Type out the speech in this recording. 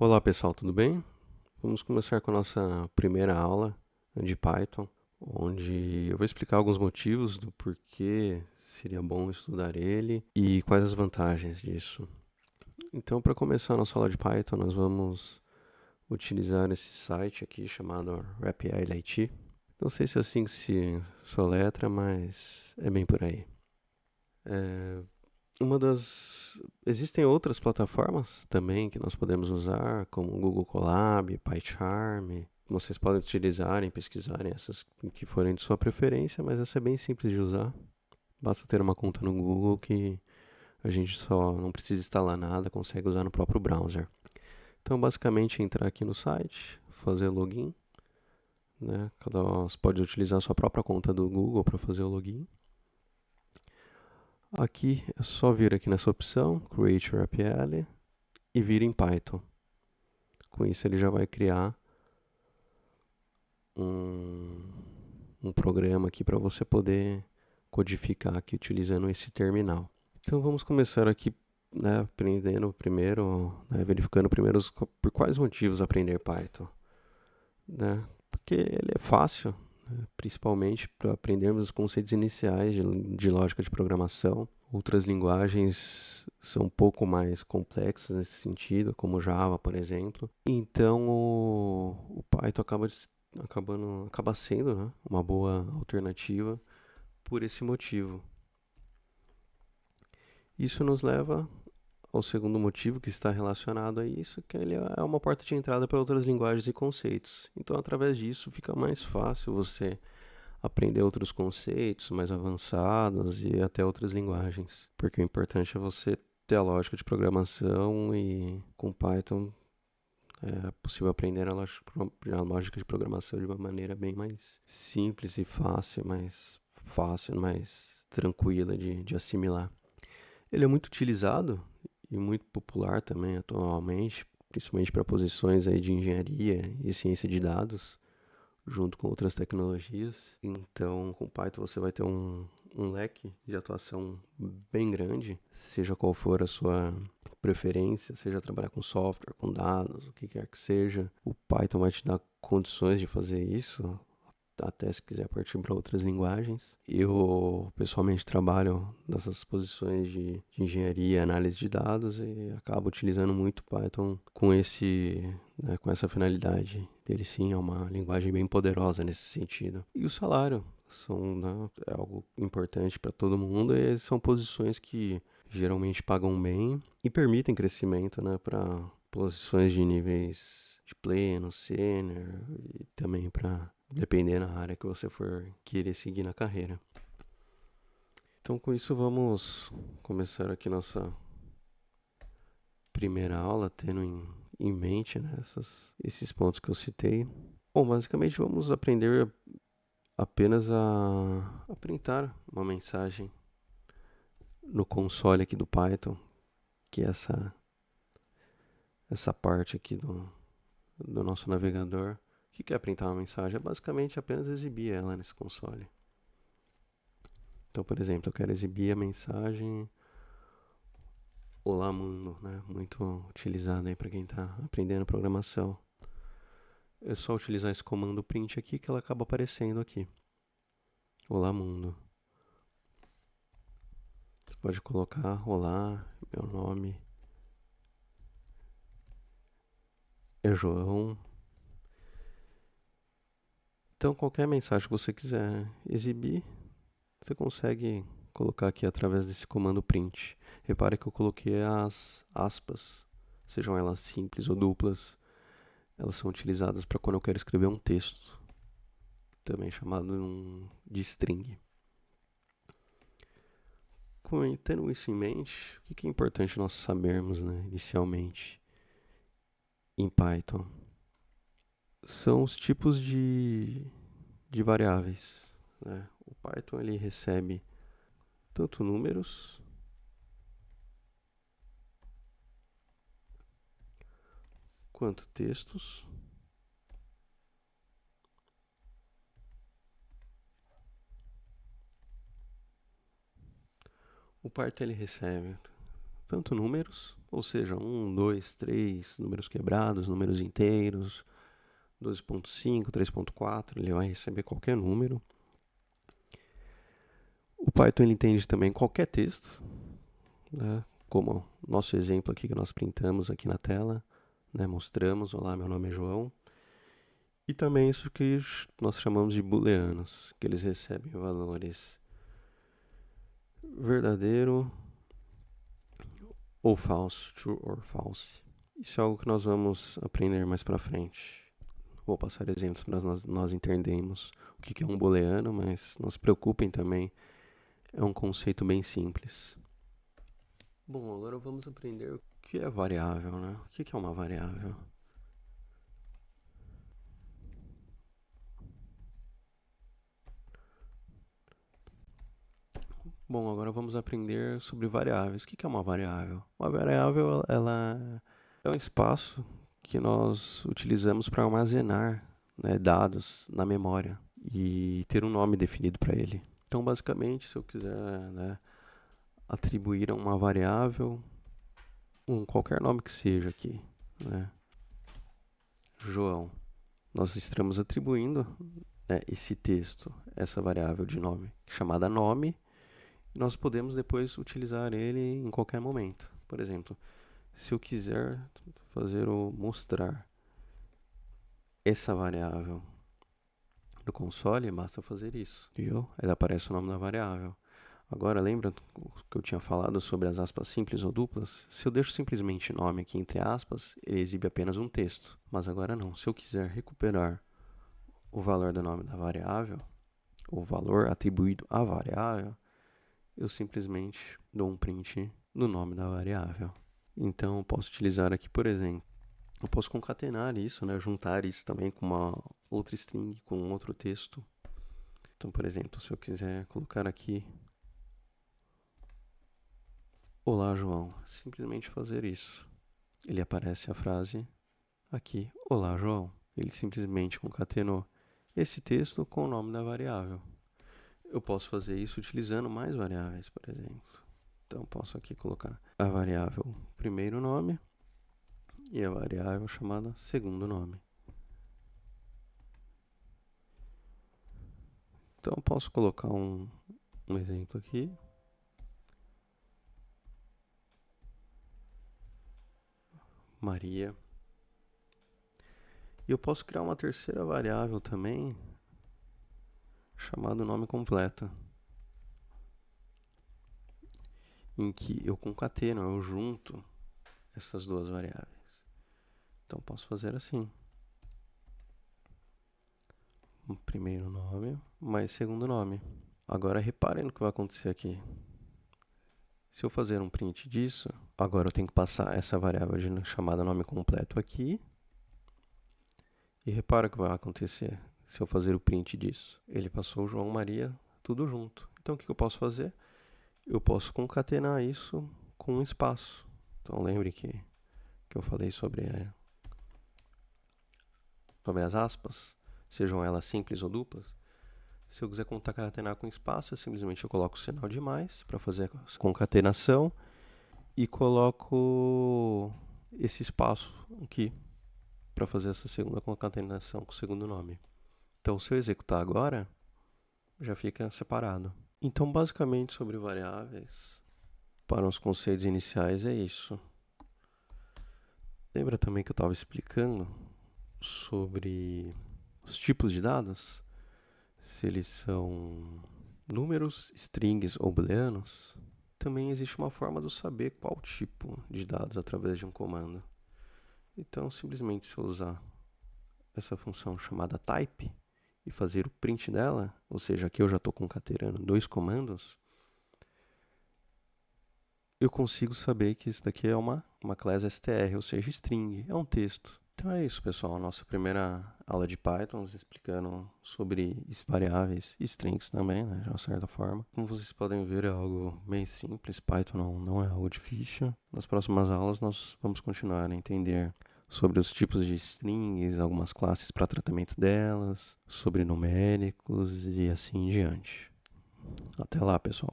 Olá pessoal, tudo bem? Vamos começar com a nossa primeira aula de Python, onde eu vou explicar alguns motivos do porquê seria bom estudar ele e quais as vantagens disso. Então, para começar a nossa aula de Python, nós vamos utilizar esse site aqui chamado RapILIT. Não sei se é assim que se soletra, mas é bem por aí. Uma das Existem outras plataformas também que nós podemos usar, como o Google Colab, PyCharm. Vocês podem utilizarem, pesquisarem essas que forem de sua preferência, mas essa é bem simples de usar. Basta ter uma conta no Google que a gente só não precisa instalar nada, consegue usar no próprio browser. Então, basicamente, é entrar aqui no site, fazer login, né? Cada um pode utilizar a sua própria conta do Google para fazer o login. Aqui é só vir aqui nessa opção, Create Your APL, e vir em Python. Com isso ele já vai criar um programa aqui para você poder codificar aqui utilizando esse terminal. Então vamos começar aqui, né, aprendendo primeiro, né, verificando primeiro por quais motivos aprender Python, né? Porque ele é fácil, né, principalmente para aprendermos os conceitos iniciais de lógica de programação. Outras linguagens são um pouco mais complexas nesse sentido, como Java, por exemplo. Então o Python acaba sendo, né, uma boa alternativa por esse motivo. Isso nos leva ao segundo motivo que está relacionado a isso, que ele é uma porta de entrada para outras linguagens e conceitos. Então, através disso, fica mais fácil você aprender outros conceitos mais avançados e até outras linguagens. Porque o importante é você ter a lógica de programação e com Python é possível aprender a lógica de programação de uma maneira bem mais simples e mais tranquila de assimilar. Ele é muito utilizado e muito popular também atualmente, principalmente para posições aí de engenharia e ciência de dados, junto com outras tecnologias. Então, com Python você vai ter um leque de atuação bem grande, seja qual for a sua preferência, seja trabalhar com software, com dados, o que quer que seja. O Python vai te dar condições de fazer isso, até se quiser partir para outras linguagens. Eu pessoalmente trabalho nessas posições de engenharia e análise de dados e acabo utilizando muito Python com essa finalidade. Ele sim é uma linguagem bem poderosa nesse sentido. E o salário né, é algo importante para todo mundo e são posições que geralmente pagam bem e permitem crescimento, né, para posições de níveis de pleno, sênior e também para depender da área que você for querer seguir na carreira. Então, com isso, vamos começar aqui nossa primeira aula, tendo em mente, né, esses pontos que eu citei. Bom, basicamente, vamos aprender apenas a printar uma mensagem no console aqui do Python, que é essa parte aqui do nosso navegador. O que é printar uma mensagem? É basicamente apenas exibir ela nesse console. Então, por exemplo, eu quero exibir a mensagem Olá Mundo, né? Muito utilizado aí para quem está aprendendo programação. É só utilizar esse comando print aqui que ela acaba aparecendo aqui. Olá Mundo. Você pode colocar Olá, meu nome é João. Então, qualquer mensagem que você quiser exibir, você consegue colocar aqui através desse comando print. Repare que eu coloquei as aspas, sejam elas simples ou duplas, elas são utilizadas para quando eu quero escrever um texto, também chamado de string. Tendo isso em mente, o que é importante nós sabermos, né, inicialmente em Python? São os tipos de variáveis. Né? O Python ele recebe tanto números quanto textos. O Python ele recebe tanto números ou seja, 1, 2, 3, números quebrados, números inteiros, 12.5, 3.4, ele vai receber qualquer número. O Python ele entende também qualquer texto, né? Como nosso exemplo aqui que nós printamos aqui na tela, né? Mostramos, olá, meu nome é João. E também isso que nós chamamos de booleanos, que eles recebem valores verdadeiro ou falso, true or false. Isso é algo que nós vamos aprender mais para frente. Vou passar exemplos para nós entendermos o que é um booleano, mas não se preocupem também, é um conceito bem simples. Bom, agora vamos aprender o que é variável, né? O que é uma variável? Bom, agora vamos aprender sobre variáveis. O que é uma variável? Uma variável, ela é um espaço que nós utilizamos para armazenar, né, dados na memória e ter um nome definido para ele. Então, basicamente, se eu quiser, né, atribuir a uma variável qualquer nome que seja aqui, né, João, nós estamos atribuindo, né, esse texto, essa variável de nome, chamada nome. Nós podemos depois utilizar ele em qualquer momento. Por exemplo, se eu quiser fazer o mostrar essa variável no console, basta fazer isso, viu? Aí aparece o nome da variável. Agora, lembra que eu tinha falado sobre as aspas simples ou duplas? Se eu deixo simplesmente nome aqui entre aspas, ele exibe apenas um texto. Mas agora não. Se eu quiser recuperar o valor do nome da variável, o valor atribuído à variável, eu simplesmente dou um print no nome da variável. Então, eu posso utilizar aqui, por exemplo, eu posso concatenar isso, né? Juntar isso também com uma outra string, com um outro texto. Então, por exemplo, se eu quiser colocar aqui olá, João, simplesmente fazer isso. Ele aparece a frase aqui, olá, João. Ele simplesmente concatenou esse texto com o nome da variável. Eu posso fazer isso utilizando mais variáveis, por exemplo. Então, posso aqui colocar a variável primeiro nome e a variável chamada segundo nome. Então, posso colocar um exemplo aqui. Maria. E eu posso criar uma terceira variável também, chamada nome completo, em que eu concateno, eu junto essas duas variáveis. Então, posso fazer assim. Um primeiro nome, mais segundo nome. Agora, reparem no que vai acontecer aqui. Se eu fazer um print disso, agora eu tenho que passar essa variável chamada nome completo aqui. E repara o que vai acontecer se eu fazer o print disso. Ele passou João, Maria, tudo junto. Então, o que eu posso fazer? Eu posso concatenar isso com um espaço. Então, lembre que eu falei sobre as aspas, sejam elas simples ou duplas. Se eu quiser concatenar com espaço, simplesmente eu coloco o sinal de mais para fazer a concatenação e coloco esse espaço aqui para fazer essa segunda concatenação com o segundo nome. Então, se eu executar agora, já fica separado. Então, basicamente, sobre variáveis, para os conceitos iniciais é isso. Lembra também que eu estava explicando sobre os tipos de dados? Se eles são números, strings ou booleanos, também existe uma forma de eu saber qual tipo de dados através de um comando. Então, simplesmente se eu usar essa função chamada type e fazer o print dela, ou seja, aqui eu já estou concatenando dois comandos, eu consigo saber que isso daqui é uma classe str, ou seja, string, é um texto. Então é isso, pessoal, a nossa primeira aula de Python, explicando sobre variáveis e strings também, né, de uma certa forma. Como vocês podem ver, é algo bem simples, Python não é algo difícil. Nas próximas aulas nós vamos continuar a entender sobre os tipos de strings, algumas classes para tratamento delas, sobre numéricos e assim em diante. Até lá, pessoal.